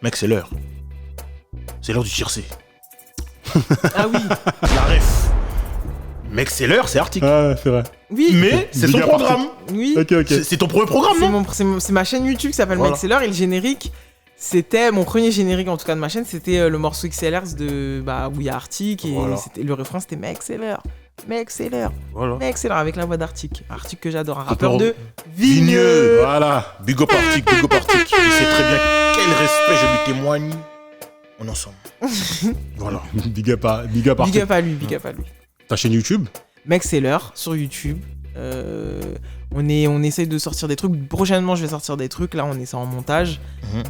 Mec, c'est l'heure. C'est l'heure du tiercé. Ah oui. La ref. Mec, c'est l'heure, c'est Arctic. Ah, c'est vrai. Oui. Mais c'est son Big up programme. Oui. Ok. C'est ton premier programme, non? C'est ma chaîne YouTube qui s'appelle Voilà. MXLR et le générique, c'était mon premier générique en tout cas de ma chaîne, c'était le morceau XLR de où il y a Arctic et Voilà. le refrain c'était MXLR. Voilà. MXLR avec la voix d'Arctic. Arctic que j'adore, un On rappeur peut de Vigneux. Voilà. Big up Arctic, big up Arctic. Il sait très bien quel respect je lui témoigne. On est ensemble. Voilà. Big up à Big Arctic. up à lui, big up à lui. Ta chaîne YouTube? MXLR sur YouTube. On essaye de sortir des trucs. Prochainement, je vais sortir des trucs. Là, on est en montage.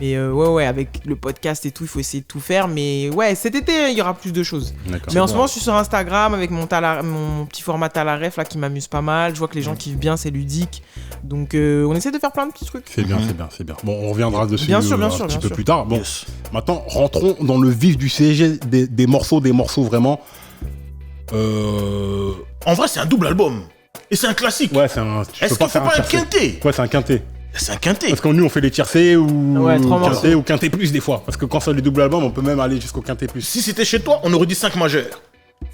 Mais ouais, avec le podcast et tout, il faut essayer de tout faire. Mais ouais, cet été, il y aura plus de choses. D'accord. Mais en ce moment, je suis sur Instagram avec mon petit format Talaref là qui m'amuse pas mal. Je vois que les gens kiffent bien, c'est ludique. Donc, on essaie de faire plein de petits trucs. C'est bien. Bon, on reviendra dessus Bien sûr, un petit bien peu sûr. plus tard. Bon, Yes. maintenant, rentrons dans le vif du sujet des morceaux vraiment. En vrai, c'est un double album. Et c'est un classique. Ouais, c'est un. Tu Est-ce peux pas qu'il faut faire un pas être tiercé. quinté? Ouais, c'est un quinté. C'est un quinté. Parce que nous, on fait les tiercés ou Ouais, 3 quinté morceaux. ou quinté plus des fois. Parce que quand c'est les doubles albums, on peut même aller jusqu'au quinté plus. Si c'était chez toi, on aurait dit 5 majeurs.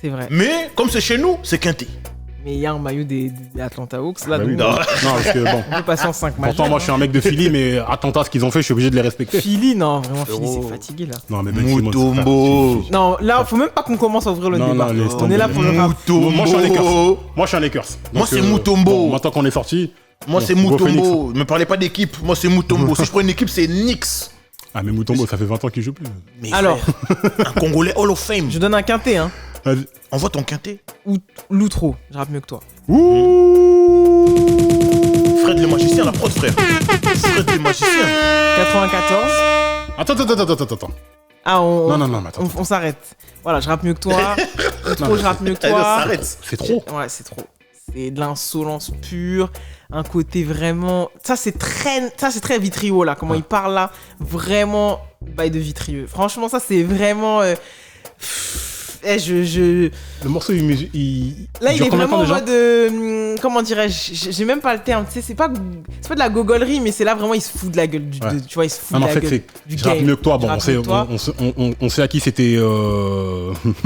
C'est vrai. Mais comme c'est chez nous, c'est quinté. Mais il y a un maillot des Atlanta Hawks là. Bah oui, donc, non, parce que bon. on peut passer en 5 matchs. Pourtant, moi, je suis un mec de Philly, mais attentat à ce qu'ils ont fait, je suis obligé de les respecter. Philly, non, vraiment, Philly, Frérot. c'est fatigué là. Non, mais Ben Simmons, Moutombo. Non, là, faut même pas qu'on commence à ouvrir le Non, débat. non, laisse On est là tomber. pour le rap. Moutombo. Moi, je suis un Lakers. Moi, je suis un Lakers. Moi, c'est Mutombo. Bon, maintenant qu'on est sorti. Moi, bon, c'est go Phoenix. Mutombo. Ne me parlez pas d'équipe. Moi, c'est Mutombo. Si je prends une équipe, c'est Knicks. Ah, mais Mutombo, ça fait 20 ans qu'il joue plus. Mais Alors. frère, un Congolais Hall of Fame. Je donne un quinté, hein. Vas-y. Envoie ton quinté. Ou l'outro, je rappe mieux que toi. Ouh. Fred le magicien, la prod, frère. Fred le magicien. 94. Attends. Ah, Non, attends. on s'arrête. Voilà, je rappe mieux que toi. L'outro, je rappe mieux que Elle toi. s'arrête. C'est trop. Ouais, c'est trop. C'est de l'insolence pure, un côté vraiment. Ça c'est très Vitriol là, comment il parle là, vraiment bail de Vitriol. Franchement, ça c'est vraiment. Le morceau, Là, il dure est combien de temps vraiment en déjà mode. Comment dirais-je, j'ai même pas le terme. Tu sais, c'est pas de la gogolerie, mais c'est là vraiment il se fout de la gueule. Ouais. Tu vois, il se fout Non, de en la fait, gueule. c'est. Je rappe mieux que toi. Bon, rappe mieux que toi. on sait à qui c'était.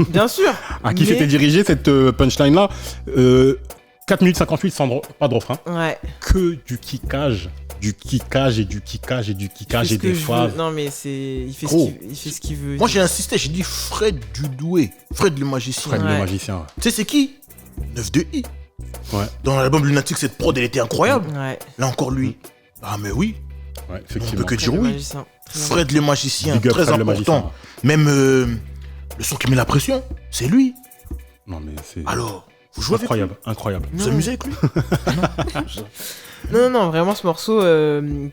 Bien sûr. À qui mais- c'était dirigé cette punchline là. 4 minutes 58 sans pas de refrain. Ouais. Que du kickage. Du kickage et des phases. Non, mais c'est. Il fait Gros. ce qu'il veut. Moi, j'ai insisté. J'ai dit Fred Dudoué. Fred le magicien. Fred le Ouais. magicien. Tu sais, c'est qui 9 de I. Ouais. Dans l'album Lunatic, cette prod, elle était incroyable. Ouais. Là encore, lui. Ah, mais oui. Ouais, On effectivement. peut que dire Très oui. magicien. Très Fred le magicien, Big up, très Fred le important. magicien. Même le son qui met la pression, c'est lui. Non, mais c'est. Alors, vous jouez avec lui. Incroyable. Vous amusez avec lui. Non, vraiment ce morceau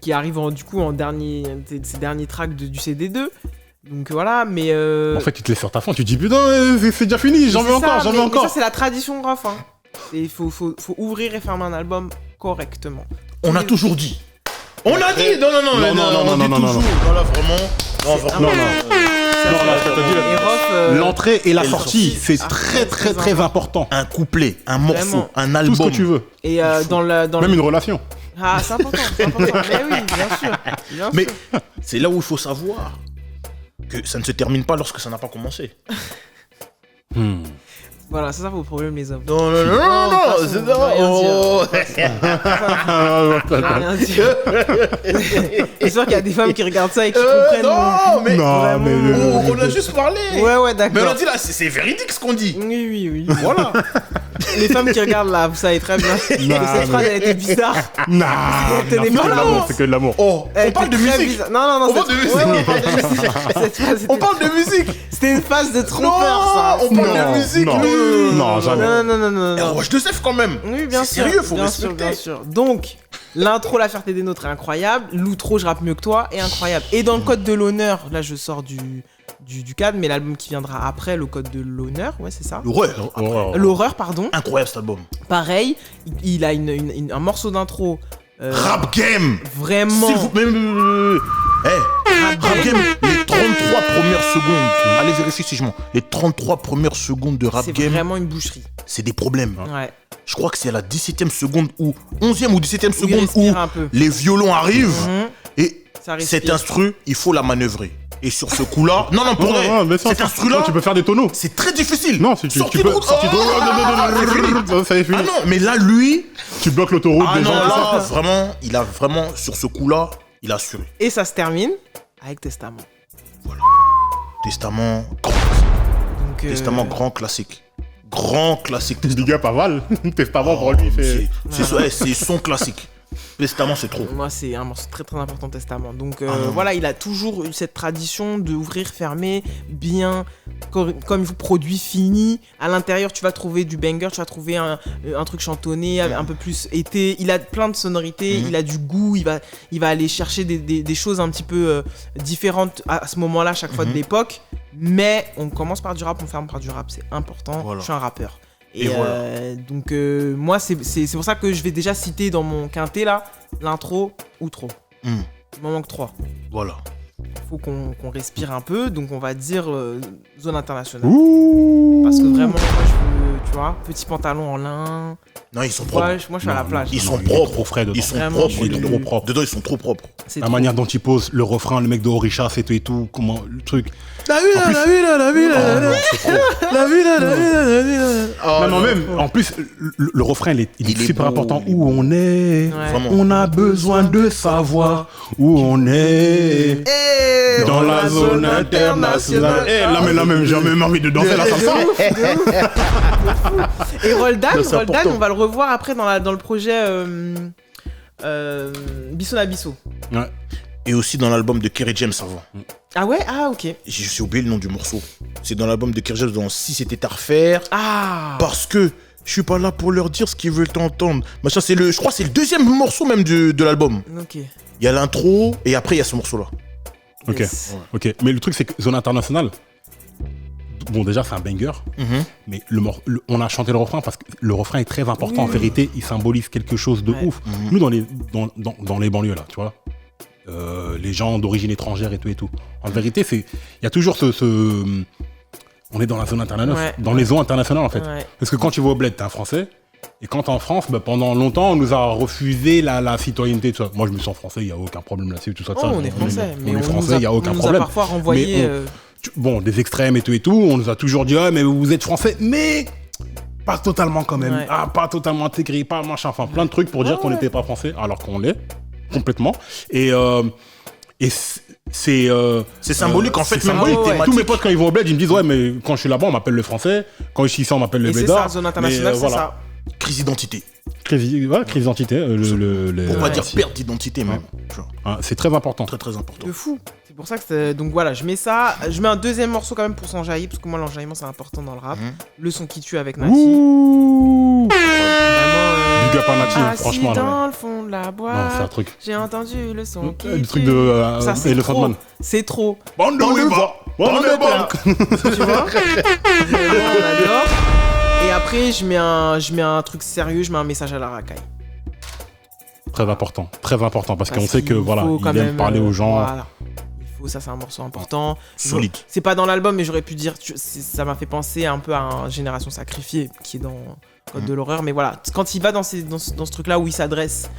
qui arrive du coup en dernier, ces derniers tracks du CD2. Donc voilà, mais. En fait, tu te laisses sur ta fin, tu te dis putain, c'est déjà fini, j'en veux encore, mais ça, c'est la tradition grave. Hein. Il faut ouvrir et fermer un album correctement. On a toujours dit. On a dit. Non, on dit toujours. Voilà, vraiment. Non, vraiment. L'entrée et la Et la sortie, sortie, c'est très important. Un couplet, un morceau, Vraiment. un album. Tout ce que tu veux. Et dans Même une relation. Ah, c'est important. Mais oui, bien sûr. Mais c'est là où il faut savoir que ça ne se termine pas lorsque ça n'a pas commencé. Voilà, c'est ça vos problèmes, les hommes. Non, c'est c'est ça, on va ça. rien dire. C'est sûr qu'il y a des femmes qui regardent ça et qui comprennent. Non, mais Non, mais on a juste parlé. Ouais, Mais on a d'accord. dit là, c'est véridique ce qu'on dit. Oui. Voilà. Les femmes qui regardent là, vous savez très bien que cette phrase elle était bizarre. Non, Tenez c'est pas que de là. l'amour, c'est que de l'amour. Oh, Elle on parle de était très musique. bizarre. Non, On parle de musique. Ouais, on parle de musique. Cette phrase On était- parle de musique. C'était une phase de Non, trompeur, ça. on parle de musique. Non, jamais. Non. Et Roche de Sef quand même. Oui, bien C'est sûr. sérieux, faut bien respecter. sûr. Donc, l'intro, La Fierté des Nôtres est incroyable. L'outro, Je rappe mieux que toi, est incroyable. Et dans le Code de l'honneur, là, je sors du cadre, mais l'album qui viendra après, le Code de l'honneur, ouais, c'est ça. L'horreur. L'horreur, pardon. Incroyable cet album. Pareil, il a un morceau d'intro. Rap Game. Vraiment. S'il vous plaît. Rap Game, les 33 premières secondes. Allez vérifier si je mens. Les 33 premières secondes de Rap C'est Game, vraiment une boucherie. c'est des problèmes. Ouais. Je crois que c'est à la 17e seconde ou 11e ou 17e Où il seconde où respire un peu. les violons arrivent Mhm. et Ça respire. cet instru, il faut la manœuvrer. Et sur ce coup-là, non, pour vrai, mais ça, cet instru-là, tu peux faire des tonneaux. c'est très difficile. Non, si tu Sortie peux. de route, Sortie de c'est fini. ça est fini. Ah non, mais là, lui, Tu bloques l'autoroute ah des non, gens. là, vraiment, il a vraiment, sur ce coup-là, il a assuré. Et ça se termine avec Testament. Testament, Donc, Testament, grand classique. Grand classique. Testament. Big up à Val. Testament pour lui, il fait. C'est son classique. Testament, c'est trop. Moi, c'est un morceau très très important, Testament. Donc non. voilà, il a toujours eu cette tradition d'ouvrir, fermer, bien, comme vous, produit fini. À l'intérieur, tu vas trouver du banger, tu vas trouver un truc chantonné, un peu plus été. Il a plein de sonorités, il a du goût, il va aller chercher des choses un petit peu différentes à ce moment-là, chaque fois de l'époque. Mais on commence par du rap, on ferme par du rap. C'est important, Voilà. je suis un rappeur. Et voilà. Donc moi c'est pour ça que je vais déjà citer dans mon quintet là l'intro outro. Il m'en manque 3. Voilà. Faut qu'on respire un peu, donc on va dire zone internationale. Ouh. Parce que vraiment moi je veux, tu vois, petit pantalon en lin. Non, ils sont propres. Moi je suis à la plage. Ils sont il est propres. trop frais dedans. Ils sont Vraiment, propres. je suis dedans. trop propres. Dedans, ils sont trop propres. C'est La trop. manière dont il pose le refrain, le mec de Orisha, c'est tout et tout, comment le truc. La vie, la vie, la vie, la vie. Non, même, en plus, le refrain, il est super beau, important. il est Où on est, Vraiment. on a besoin de savoir où on est. Dans la zone internationale. Là, même, j'ai même envie de danser la salsa. Et Roldan, C'est important. on va le revoir après dans le projet Bisso na Bisso. Ouais. Et aussi dans l'album de Kerry James avant. Ah ouais? Ah ok. J'ai aussi oublié le nom du morceau. C'est dans l'album de Kerry James dans Si c'était à refaire. Ah. Parce que je suis pas là pour leur dire ce qu'ils veulent entendre. Machin, je crois que c'est le deuxième morceau même de l'album. Ok. Il y a l'intro et après il y a ce morceau-là. Ok, Yes. ok. Mais le truc, c'est que Zone Internationale, bon, déjà, c'est un banger. Mais on a chanté le refrain parce que le refrain est très important. En vérité, il symbolise quelque chose de ouf. Nous, dans les banlieues, là, tu vois, les gens d'origine étrangère et tout et tout. En vérité, il y a toujours on est dans la zone internationale, dans les zones internationales, en fait. Ouais. Parce que quand tu vas au bled, t'es un Français. Et quand t'es en France, pendant longtemps, on nous a refusé la citoyenneté, tout ça. Moi, je me sens français, il n'y a aucun problème là-dessus, tout ça. Oh, on est français, mais on est français, il n'y a aucun on nous problème. a parfois renvoyé. Bon, des extrêmes et tout, on nous a toujours dit, ah, mais vous êtes français, mais pas totalement quand même. Ouais. Ah, pas totalement intégré, pas machin, enfin, plein de trucs pour dire qu'on n'était pas français, alors qu'on l'est, complètement. Et c'est symbolique en fait, c'est même symbolique. dans les Tous mes potes, quand ils vont au bled, ils me disent, ouais, mais quand je suis là-bas, on m'appelle le français, quand je suis ici, on m'appelle le Et c'est blédard. ça, zone internationale, Mais, c'est voilà. ça. Crise d'identité. Crise d'identité. Pour pas Ouais. dire perte d'identité même. Tu vois. Hein, c'est très important. Très très important. De fou. C'est pour ça que donc voilà, je mets ça. Je mets un deuxième morceau quand même pour s'enjailler, parce que moi l'enjaillement c'est important dans le rap. Le son qui tue avec Nati. Ouh. Vraiment. Big up à Nati, Assis franchement. Là, dans le fond de la non, boîte. c'est un truc. J'ai entendu le son qui Le truc tue. de Ça, c'est Elephant trop. Man. C'est trop. Bande de Weaver, bande de Black. Tu vois. Vraiment, on adore. Et après, je mets un truc sérieux, je mets un message à la racaille. Très important, parce qu'on Parce sait que qu'il voilà, faut il quand aime même, parler aux gens. Voilà. Il faut, ça c'est un morceau important. Solide. C'est pas dans l'album, mais j'aurais pu dire, ça m'a fait penser un peu à un Génération Sacrifiée qui est dans Code de l'horreur. Mais voilà, quand il va dans ce truc-là où il s'adresse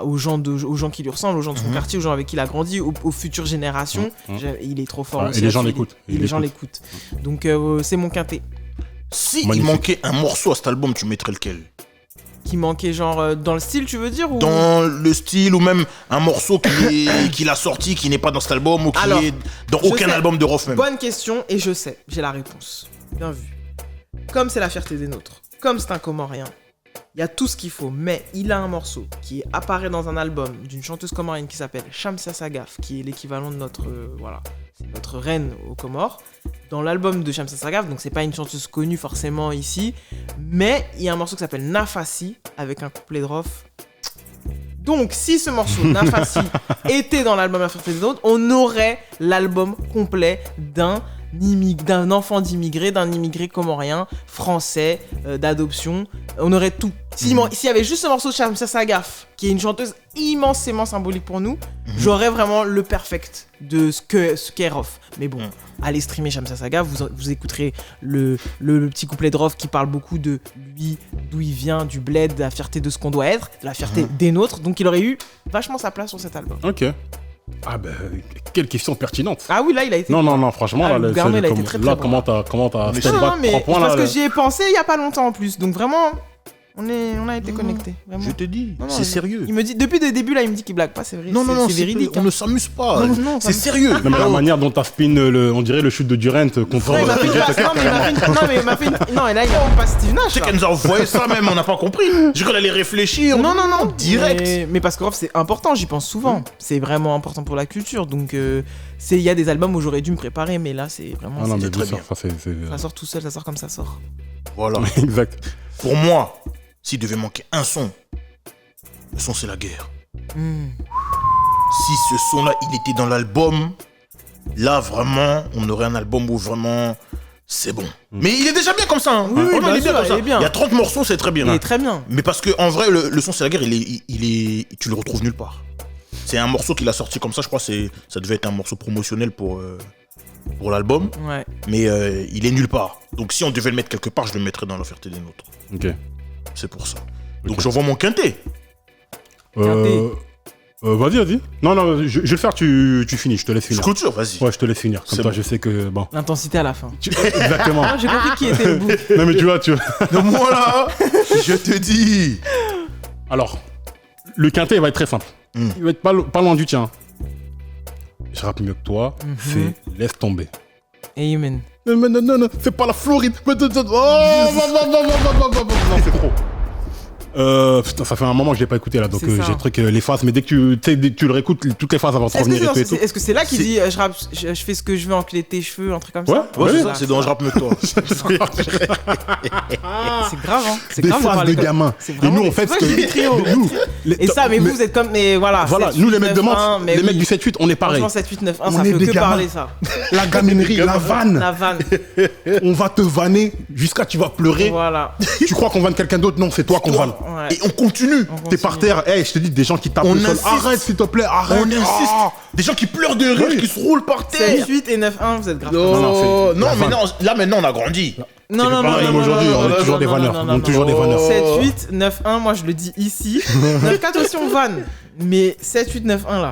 aux gens qui lui ressemblent, aux gens de son quartier, aux gens avec qui il a grandi, aux futures générations, il est trop fort. Ouais, aussi et les gens là-dessus. l'écoutent. Et les gens l'écoutent. Donc c'est mon quintet. Si il Magnifique. manquait un morceau à cet album, tu mettrais lequel? Qui manquait genre dans le style, tu veux dire ou... Dans le style ou même un morceau qu'il a sorti qui n'est pas dans cet album ou qui Alors, est dans je aucun sais. album de Rof même. Bonne question, et je sais, j'ai la réponse. Bien vu. Comme c'est la fierté des nôtres, comme c'est un comorien, il y a tout ce qu'il faut, mais il a un morceau qui apparaît dans un album d'une chanteuse comorienne qui s'appelle Shamsa Sagaf, qui est l'équivalent de notre reine aux Comores. Dans l'album de Shamsa Sagaf, donc c'est pas une chanteuse connue forcément ici, mais il y a un morceau qui s'appelle Nafasi avec un couplet de Rof. Donc, si ce morceau, Nafasi, était dans l'album La fierté des nôtres, on aurait l'album complet d'un enfant d'immigré, d'un immigré comorien, français, d'adoption. On aurait tout. S'il y avait juste ce morceau de Shamsa Sagaf, qui est une chanteuse immensément symbolique pour nous, j'aurais vraiment le perfect de ce qu'est Rof. Mais bon, allez streamer Shamsa Sagaf, vous écouterez le petit couplet de Rof qui parle beaucoup de lui, d'où il vient, du bled, de la fierté de ce qu'on doit être, de la fierté des nôtres. Donc il aurait eu vachement sa place sur cet album. Ok. Ah ben, quelle question pertinente. Ah oui, là, il a été. Non, franchement, Ah, là, Lugano, il a été très, très là, bon. comment t'as Mais step Non, back mais 3 points, parce là, que j'y ai pensé il y a pas longtemps en plus. Donc vraiment, on a été connectés. Vraiment. Je te dis, Non, c'est sérieux. Il me dit, depuis le début, là, il me dit qu'il blague pas, c'est vrai. Non, c'est véridique. on ne s'amuse pas. Non, C'est sérieux. Non, mais la manière dont t'as spin, on dirait le shoot de Durant contre Non, il m'a fait une passe. Non, mais il m'a fait une. Non, et là, il a fait une passe Steve Nash. Je sais là. qu'elle nous a envoyé ça même, on n'a pas compris. Je crois qu'elle allait réfléchir. Non. Direct. Mais parce que Rof, c'est important, j'y pense souvent. C'est vraiment important pour la culture. Donc, il y a des albums où j'aurais dû me préparer, mais là, c'est vraiment. Ah non, mais très bien sûr, bien. ça c'est. Ça sort tout seul, ça sort comme ça sort. Voilà. Exact. Pour moi, s'il devait manquer un son, le son c'est la guerre. Si ce son-là, il était dans l'album, là vraiment, on aurait un album où vraiment c'est bon. Mais il est déjà bien comme ça. Hein. Oui, Vraiment, bien il est bien sûr, comme ça. il est bien. Il y a 30 morceaux, c'est très bien. Il est très bien. Mais parce que en vrai, le son c'est la guerre, tu le retrouves nulle part. C'est un morceau qu'il a sorti comme ça, je crois. Ça devait être un morceau promotionnel pour l'album. Ouais. Mais il est nulle part. Donc si on devait le mettre quelque part, je le mettrais dans La Fierté des Nôtres. Ok. C'est pour ça. Donc Ok. j'envoie mon quintet. Vas-y. Non, je vais le faire, tu finis, je te laisse Je finir. clôture, vas-y. Ouais, je te laisse finir. Comme C'est ça, bon. je sais que. Bon. L'intensité à la fin. Exactement. Ah, j'ai compris qui était le bout. Non, mais tu vois. Donc moi là, je te dis. Alors, le quintet va être très simple. Il va être pas loin du tien. Je rappe mieux que toi. C'est Laisse tomber. Amen. Non, c'est pas la Floride. Oh, non, c'est trop. Putain, ça fait un moment que je l'ai pas écouté là, donc C'est ça. j'ai le truc les phases, mais dès que tu le réécoutes, toutes les phases avant de revenir et tout. Est-ce que c'est là qu'il dit je fais ce que je veux, enculer tes cheveux, un truc comme ça? Ouais, c'est oui. ça, c'est dans Je rappe mieux que toi. C'est grave, hein. C'est Des grave phases parler de comme- gamin. C'est Et vraiment nous, des- en fait, c'est vrai que j'ai dit trio. nous, Et ça, mais vous êtes comme. Mais voilà. voilà, 7, nous les 8, mecs de 9, 1, Mantes, mais les mecs oui. du 7-8, on est pareil. Franchement, 7, 8, 9, 1, On ça est peut des que gamins. parler ça. La gaminerie, la vanne, La vanne. on va te vanner jusqu'à tu vas pleurer. Voilà. Tu crois qu'on vanne quelqu'un d'autre? Non, c'est toi qu'on vanne. Ouais. Et on continue. T'es par terre, hey, je te dis, des gens qui tapent On le sol. insiste. Arrête, s'il te plaît, arrête. On insiste. Ah. Des gens qui pleurent de rire, Oui. qui se roulent par 7, terre. 8 et 9, 1, vous êtes grave. Non, Non, c'est non, la mais vanne. non, là maintenant on a grandi. Non, non, non, Même non, aujourd'hui, non, on non, est toujours non, des non, vanneurs. non, On non, est toujours des vanneurs. 7, 8, 9, 1, moi je le dis ici. 9, 4 aussi on vanne. Mais 7, 8, 9, 1 là.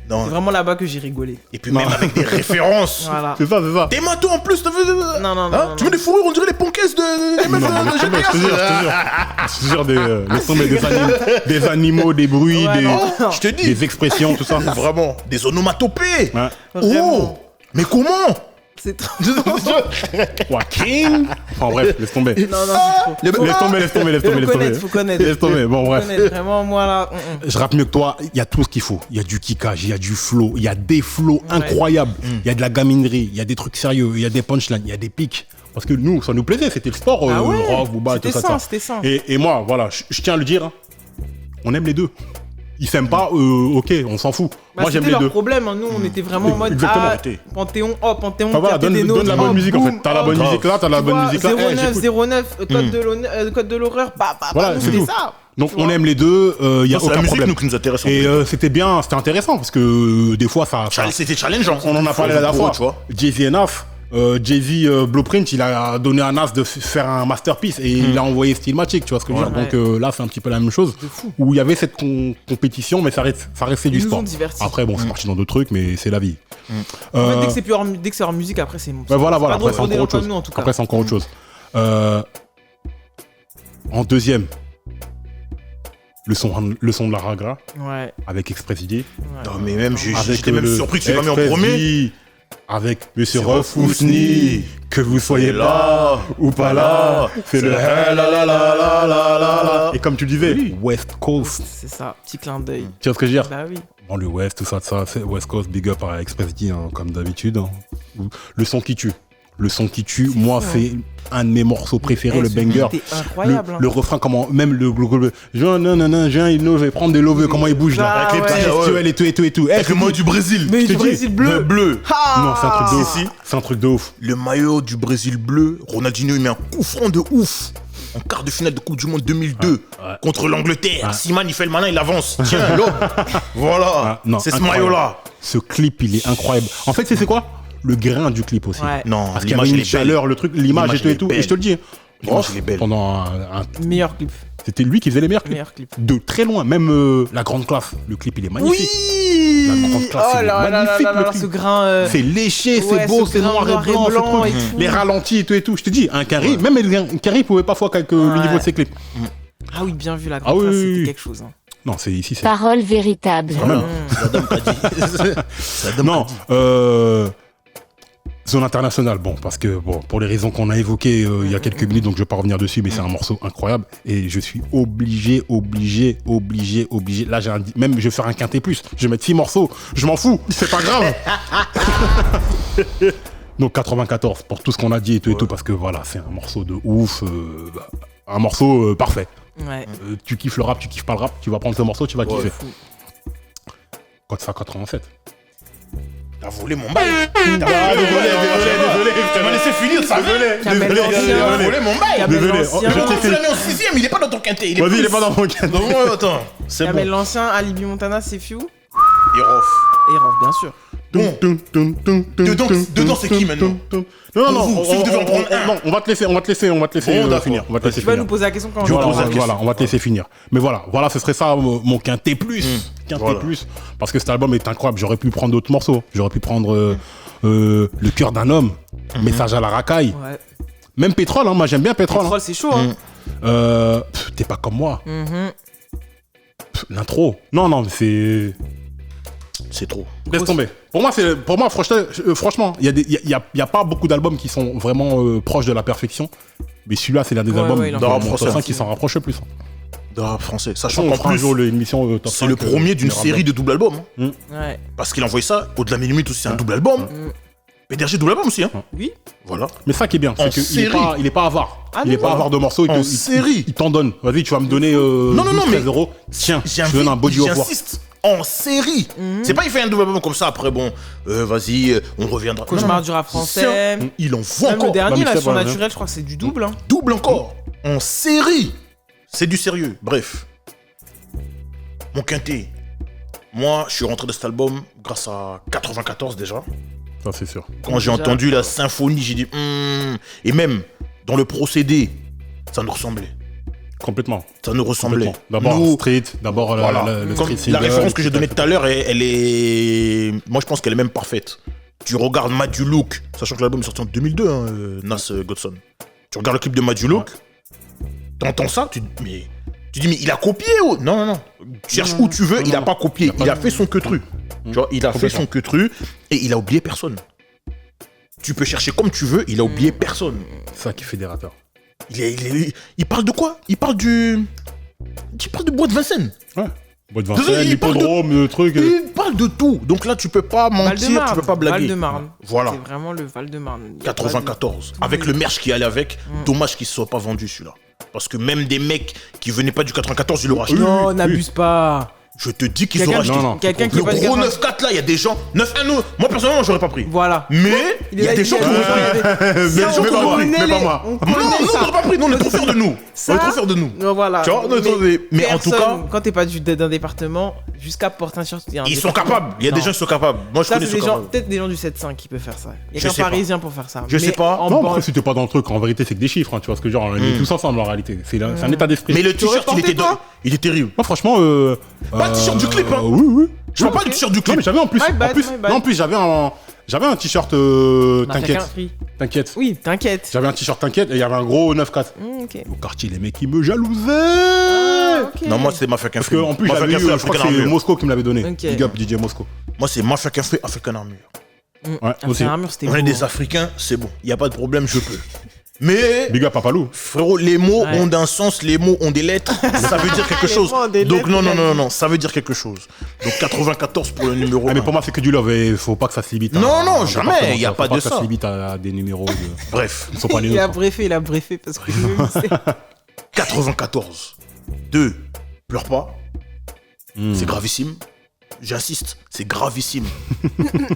Non. C'est vraiment là-bas que j'ai rigolé. Et puis même avec des références. Voilà. C'est ça. Des manteaux en plus, t'as vu Non, non, non, Hein non, Tu veux non. des fourrures, on dirait les poncaisses des meufs Non, mais de laisse tomber, GTA. je te jure, laisse tomber des animaux, des bruits, Ouais, non. Je te dis. des expressions, tout ça. Vraiment, des onomatopées. Ouais. Oh, Vraiment. mais comment C'est trop. Joaquin. Enfin bref, laisse tomber. Non, non, c'est trop. Laisse tomber. Faut connaître. Laisse tomber, bon, Faut bref. connaître. Vraiment, moi là. Je rappe mieux que toi, il y a tout ce qu'il faut. Il y a du kickage, il y a du flow, il y a des flows incroyables, il y a de la gaminerie, il y a des trucs sérieux, il y a des punchlines, il y a des pics. Parce que nous, ça nous plaisait, c'était le sport, Ah ouais. rock, booba, tout C'était ça. ça, c'était ça. Et moi, voilà, je tiens à le dire, hein, on aime les deux. Ils s'aiment pas, ok, on s'en fout. Bah, Moi, j'aime c'était les leur deux. problème, hein. Nous on était vraiment en mode Exactement. Panthéon, oh Panthéon, Enfin, voilà, Fierté des donne Nôtres, la bonne oh, musique en fait. boum, T'as la oh, bonne grave. musique là, t'as la tu bonne vois, musique là. 09, j'écoute. 09, code de l'horreur, bah, Voilà, nous, c'est c'était tout. ça. Donc Tu on vois. aime les deux, il y a C'est la aucun musique problème. nous qui nous intéresse. Et c'était intéressant parce que des fois ça C'était challengeant. on en a parlé la dernière fois. Tu vois. Jay-Z et Nas, Jay-Z Blueprint, il a donné à Nas de faire un masterpiece et il a envoyé Stillmatic, tu vois ce que je veux dire. Ouais. Donc là, c'est un petit peu la même chose. Où il y avait cette compétition, mais ça restait du Ils nous sport. ont divertis. Après, bon, c'est parti dans d'autres trucs, mais c'est la vie. En fait, dès que c'est hors musique, après c'est. Ouais, voilà. Pas drôle Après, c'est pour des encore gens autre chose. comme nous, en tout cas. Après, c'est encore autre chose. En deuxième, le son de la Ragra Ouais. avec Express ID. Non, mais même, Avec j'étais même le surpris que tu l'as mis en Express premier. D, avec Monsieur C'est Refousni, que vous soyez là ou pas là, c'est le la la la la la la la. Et comme tu disais, West Coast, C'est ça, petit clin d'œil. tu vois ce que je veux dire? Bah oui. Bon, le West, tout ça, c'est West Coast, big up à Express D, hein, comme d'habitude. Hein. Le son qui tue. Le son qui tue, moi, fou, c'est un de mes morceaux préférés, le ce banger. beat est incroyable. Le refrain, comment, même le viens innové, prendre des lovés, comment il bouge là, Ah, avec les petits ouais. gestuels et tout. Avec le maillot du Brésil. Mais je te du dis, Brésil bleu. Bleu. Ah Non, c'est un truc de ouf. Si. C'est un truc de ouf. Le maillot du Brésil bleu, Ronaldinho il met un coup franc de ouf en quart de finale de Coupe du Monde 2002 ouais. contre l'Angleterre. Ouais. Siman il fait le malin, il avance. Tiens, l'homme. Voilà, Ah, non, c'est ce incroyable. maillot-là. Ce clip, il est incroyable. En fait, c'est quoi? Le grain du clip aussi. Ouais. Non, Parce qu'il y avait l'image une elle est belle. chaleur, le truc, l'image L'image, et tout elle et est tout. belle. Et je te le dis, L'image, elle est belle. pendant Meilleur clip. c'était lui qui faisait les meilleurs clips. Meilleur clip. De très loin, même la grande classe. Le clip, il est magnifique. Oui Oui. La grande classe, Oh c'est là là magnifique, là le là, clip. ce grain. C'est léché, Ouais, c'est beau, ce c'est grain noir et blanc, ce truc. et tout. Les ralentis et tout. Je te dis, un carré, même un carré pouvait pas faire avec le niveau de ses clips. Ah oui, bien vu, la Ah grande oui, classe, oui, c'était oui. quelque chose. Hein. Non, c'est ici, c'est. Parole véritable. Quand même. C'est la dame qui a dit. C'est la dame Non, qui a dit. zone internationale, bon, parce que bon, pour les raisons qu'on a évoquées il y a quelques minutes, donc je vais pas revenir dessus, mais c'est un morceau incroyable et je suis obligé. Là, même je vais faire un quintet plus. Je vais mettre 6 morceaux. Je m'en fous, c'est pas grave. Donc 94 pour tout ce qu'on a dit et tout et tout, parce que voilà, c'est un morceau de ouf, un morceau parfait. Ouais. Tu kiffes le rap, tu kiffes pas le rap, tu vas prendre ce morceau, tu vas kiffer. Fou. Quand ça 87. T'as volé mon bail. Désolé. Tu m'as laissé finir, ça volait. Kamel l'ancien. T'as volé mon bail. Kamel Désolé. l'ancien. Je t'ai Tu l'as mis en 6ème, il est pas dans ton quintet. Vas-y, il est pas dans mon quintet. Donc, attends, c'est Kamel bon. l'ancien, Alibi Montana, c'est Few. Et Rof. Et Rof, bien sûr. Bon. Dedans, c'est qui maintenant? Non, Vous, si vous devez en prendre un. non, on va te laisser Bon, d'accord. finir. On va te laisser Tu vas finir. nous poser la question quand Je on vais va poser la question. Voilà, on va te laisser finir. Mais voilà, ce serait ça mon quintet plus. Quintet Voilà. plus. Parce que cet album est incroyable. J'aurais pu prendre d'autres morceaux. J'aurais pu prendre Le cœur d'un homme, Message à la racaille. Ouais. Même Pétrole, hein, moi j'aime bien Pétrole. Pétrole, c'est chaud, hein. T'es pas comme moi. Mhm. L'intro. Non, c'est. C'est trop. Laisse tomber. Pour moi, franchement, il y a pas beaucoup d'albums qui sont vraiment proches de la perfection. Mais celui-là, c'est l'un des Ouais, albums ouais, il en dans fait mon partie. top 5 qui s'en rapproche le plus. De rap français. Sachant Sachant qu'on qu'en fera un plus, jour l'émission top 5. c'est le premier d'une série de double albums. Hein. Ouais. Parce qu'il a envoyé ça, Au-delà mes limites aussi, c'est un double album. PDRG double album aussi. Hein. Oui. Voilà. Mais ça qui est bien, En c'est qu'il est série. il est pas avare. Ah Il est non, pas non. avare de morceaux. En série. Il t'en donne. Vas-y, tu vas me donner non, 12, mais 13 euros. Tiens, je te donne un body of work. J'insiste. En série. C'est pas il fait un double album comme ça, après bon, vas-y, on reviendra. Cauchemar Non, du rap français. il en voit Même le encore. dernier, Bah, là, mais sur c'est pas, Naturel, je crois que c'est du double. Hein. Double encore. En série. C'est du sérieux. Bref. Mon quintet. Moi, je suis rentré de cet album grâce à 94 déjà. Ça, c'est sûr. Quand j'ai Déjà. entendu la symphonie, j'ai dit Et même dans le procédé, ça nous ressemblait. Complètement. Ça nous ressemblait. Complètement. D'abord Nous, Street, d'abord voilà. le Comme Street la single, référence que j'ai donnée etc. tout à l'heure, elle est. Moi, je pense qu'elle est même parfaite. Tu regardes Mad You Look, sachant que l'album est sorti en 2002, hein, Nas Godson. Tu regardes le clip de Mad You Look, t'entends ça, tu dis, mais il a copié ou... Non. Tu cherches où tu veux, il a pas copié. Il a fait son queutru. Tu vois, il a fait son queutru et il a oublié personne. Tu peux chercher comme tu veux, il a oublié personne. C'est ça qui est fédérateur. Il parle de quoi? Il parle de Bois de Vincennes. Ouais. Bois de Désolé, Vincennes, il parle l'hippodrome, le truc. Il parle de tout. Donc là, tu peux pas mentir, tu Val-de-Marne. peux pas blaguer. Val-de-Marne. Voilà. C'est vraiment le Val-de-Marne. Il y a pas de- 94. Avec le merch qui allait avec. Dommage qu'il ne soit pas vendu celui-là. Parce que même des mecs qui venaient pas du 94, ils l'auraient acheté. Non, Oui, n'abuse pas. Je te dis qu'ils Quelqu'un auraient acheté. non. Quelqu'un qui Le est pas du gros 80. 9-4 là, il y a des gens. 9-1, non. Moi personnellement, j'aurais pas pris. Voilà. Mais il y a des gens qui auraient pris. Mais gens qui auraient pris, mais pas moi. On Non, connaît non, on ça. n'aurait pas pris. Nous, on est trop fiers de nous. On Ça, est trop fiers de nous. Voilà. Tu vois, mais en tout cas, personne, quand t'es pas d'un département, jusqu'à porter un t-shirt. ils sont capables. Il y a des gens qui sont capables. Moi, je Ça, connais c'est ceux des gens, capables. peut-être des gens du 7-5 qui peuvent faire ça. Il y Je a qu'un sais pas. Parisien pour faire ça. Je sais pas. en Non, banlieue- après, si t'es pas dans le truc, en vérité, c'est que des chiffres, hein, tu vois ce que je veux dire. On est tous ensemble en réalité. C'est un état d'esprit. Mais le Tu aurais t-shirt, porté, toi il est terrible. Moi, franchement. Pas le t-shirt du clip, hein. Oui. Je parle pas du t-shirt du Non, clip. mais j'avais en plus. My bad, En plus, my bad. non, en plus, j'avais un t-shirt. Mafia T'inquiète. Country. T'inquiète. Oui, t'inquiète. J'avais un t-shirt T'inquiète et il y avait un gros 9-4. Ok. Au quartier, les mecs, ils me jalosaient. Ah, ok. Non, moi, c'est Mafia Parce Country. qu'en plus, Mafia j'avais eu, Country, je crois que African c'est Armure. Mosco qui me l'avait donné. Ok. Big up DJ Mosco. Moi, c'est Mafia Country, African Armure. Ouais, aussi. Armure, c'était On est beau, des hein. Africains, c'est bon. Il n'y a pas de problème, je peux. Mais, Big up Papalou. frérot, les mots Ouais. ont d'un sens, les mots ont des lettres. Ça veut dire quelque Les chose. mots ont des Donc, lettres, non, il a dit. non, ça veut dire quelque chose. Donc, 94 pour le numéro Ah, mais 1. pour moi, c'est que du love et faut pas que ça se limite à. Non, non, à un jamais, département, y a faut pas de que ça ça. se limite à des numéros. Bref, Ils sont pas les Il a nôtres. briefé parce que lui, c'est- 94. 2. Pleure pas. C'est gravissime. J'insiste, c'est gravissime.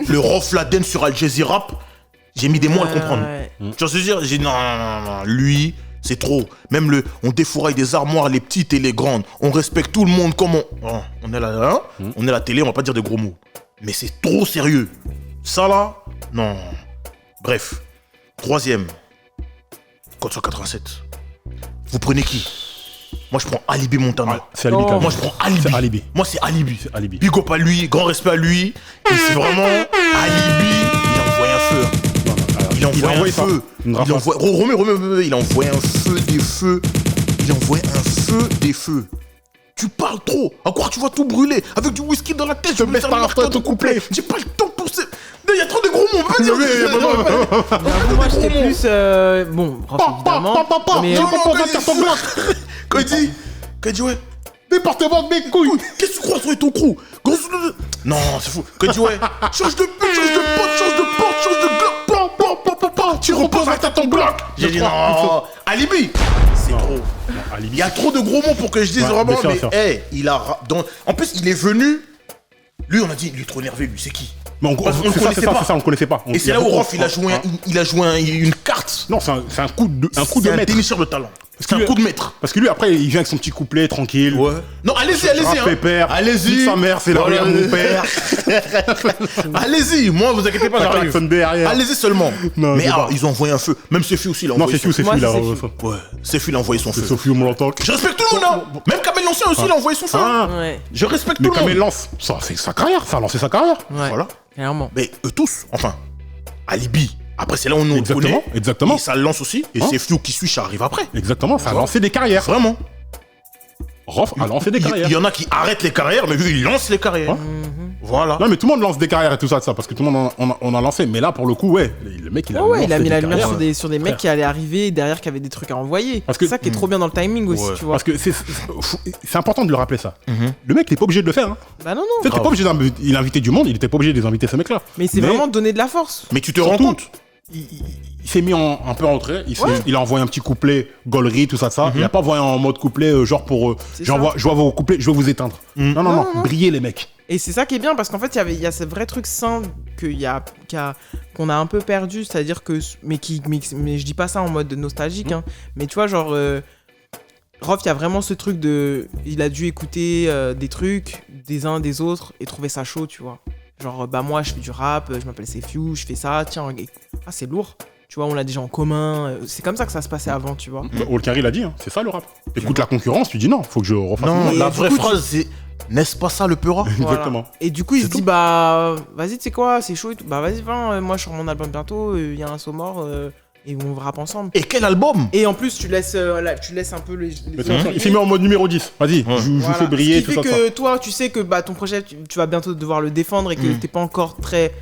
Le Rofladen sur Al Jazeera, j'ai mis des mots à le comprendre. Ouais. Tu vois ce que je veux dire? J'ai dit non, lui, c'est trop. Même on défouraille des armoires, les petites et les grandes. On respecte tout le monde comme on est là, hein? On est à la télé, on va pas dire de gros mots. Mais c'est trop sérieux. Ça là, non. Bref, 3e, code 187. Vous prenez qui? Moi, je prends Alibi Montana. C'est Alibi, quand même. Moi, je prends Alibi. C'est Alibi. Moi, c'est Alibi. C'est Alibi. Big up à lui, grand respect à lui. Et c'est vraiment Alibi. Il a envoyé un feu. Il a envoyé un feu. Il a envoyé... il a envoyé un feu, des feux. Il a envoyé un feu, des feux. Tu parles trop. À quoi tu vas tout brûler avec du whisky dans la tête? Je me laisse pas ton couplet. J'ai pas le temps pour ça. Il y a trop de gros mots. On peut dire. Moi, j'étais plus. Bon, prof, évidemment. Mais Quand il dit ouais. Département de mes couilles. Qu'est-ce que tu crois sur ton crew? Non, c'est fou. Quand il dit ouais. Change de but, change de pote, change de porte, change de glock. Tu reposes à ton bloc. J'ai dit non. Alibi. C'est trop. Il y a trop de gros mots pour que je dise vraiment. Mais il a. En plus, il est venu. Lui, on a dit, il est trop nerveux, lui, c'est qui? Mais on le connaissait pas. Et c'est là où Rof, il a joué une carte. Non, c'est un coup de maître. C'est un dénicheur de talent. C'est un coup de maître. Parce que lui, après, il vient avec son petit couplet tranquille. Ouais. Non, allez-y. Pépère. Allez-y. Sa mère, c'est l'arrière de mon père. Allez-y. Moi, vous inquiétez pas, j'arrive. Derrière. Allez-y seulement. Non, mais ils ont envoyé un feu. Même Sefiu aussi, il a envoyé son feu. Non, c'est Sefiu, il a envoyé son feu. Ouais, Sefiu, il a envoyé son feu. Sefiu, mon entend. Je respecte tout le monde, hein. Même Kamel l'Ancien aussi, il a envoyé son feu. Ouais. Je respecte tout le monde. Mais Kamel lance. Ça a fait sa carrière. Ça a lancé sa carrière. Ouais. Voilà. Clairement. Mais eux tous, enfin. Alibi. Après, c'est là où on connaît. Exactement. Et ça le lance aussi. Et Sefiu qui suit, ça arrive après. Exactement. Ça a lancé des carrières. Vraiment. Rof a lancé des carrières. Il y en a qui arrêtent les carrières, mais lui, il lance les carrières. Voilà. Non, mais tout le monde lance des carrières et tout ça, parce que tout le monde on a lancé. Mais là, pour le coup, ouais, le mec, il a il a mis la lumière carrières. sur des mecs qui allaient arriver derrière, qui avaient des trucs à envoyer. C'est ça qui est trop bien dans le timing aussi, tu vois. Parce que c'est important de le rappeler ça. Le mec, il est pas obligé de le faire. Hein. Bah non. En fait, t'es pas obligé d'inviter du monde, il était pas obligé de les inviter, ces mecs-là. Mais c'est vraiment donner de la force. Mais tu te rends compte? Il s'est mis un peu en retrait, il a envoyé un petit couplet, gaulerie, tout ça. Il a pas envoyé en mode couplet, genre pour. Je vois vos couplets, je vais vous éteindre. Non, brillez les mecs. Et c'est ça qui est bien, parce qu'en fait, il y a ce vrai truc sain qu'on a un peu perdu, c'est-à-dire que. Mais je dis pas ça en mode nostalgique, hein. Mais tu vois, genre. Rof, il y a vraiment ce truc de. Il a dû écouter des trucs des uns des autres et trouver ça chaud, tu vois. Genre, bah moi, je fais du rap, je m'appelle Sefiu, je fais ça, tiens, c'est lourd. Tu vois, on l'a déjà en commun. C'est comme ça que ça se passait avant, tu vois. Olkari l'a dit, hein, c'est ça le rap. Écoute la concurrence, tu dis non, faut que je refasse. Non, la vraie phrase, c'est n'est-ce pas ça le peura? Exactement. Et du coup, il se dit, bah, vas-y, tu sais quoi, c'est chaud et tout. Bah, vas-y, viens, moi, je sors mon album bientôt, il y a un saut mort. Et on rappe ensemble. Et quel album? Et en plus, tu laisses un peu les il s'est mis en mode numéro 10. Vas-y, je vous fais briller. Ce qui fait que toi, tu sais que bah, ton projet, tu vas bientôt devoir le défendre et que t'es pas encore très...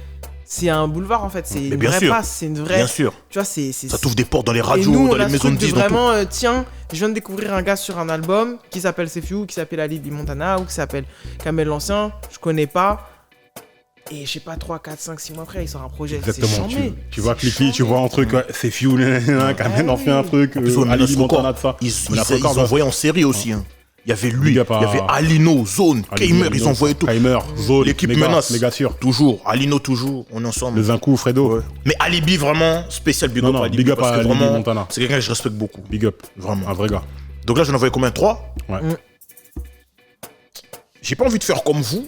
C'est un boulevard en fait, c'est une vraie passe, c'est une vraie... Bien sûr. Tu vois, c'est... Ça t'ouvre des portes dans les radios, nous, dans les maisons de disques. Vraiment, tiens, je viens de découvrir un gars sur un album qui s'appelle Sefiu, qui s'appelle Alibi Montana ou qui s'appelle Kamel l'Ancien, je connais pas. Et je sais pas, 3, 4, 5, 6 mois après, il sort un projet. Exactement, tu vois Clicky, tu vois un truc, c'est Sefiu, Kamel en fait un truc, Alibi Montana de ça. Ils envoyaient en série aussi. Hein. Il y avait lui, il y avait Alino, Zone, Keimer, ils envoyaient tout. Keimer, Zone, l'équipe menace. Méga sûr. Toujours, Alino toujours, on est ensemble. Le Zinkou, Fredo. Ouais. Mais Alibi vraiment, spécial big up Alibi. Big up à Alibi Montana. C'est quelqu'un que je respecte beaucoup. Big up, vraiment, un vrai gars. Donc là, j'en envoyais combien? 3? Ouais. J'ai pas envie de faire comme vous.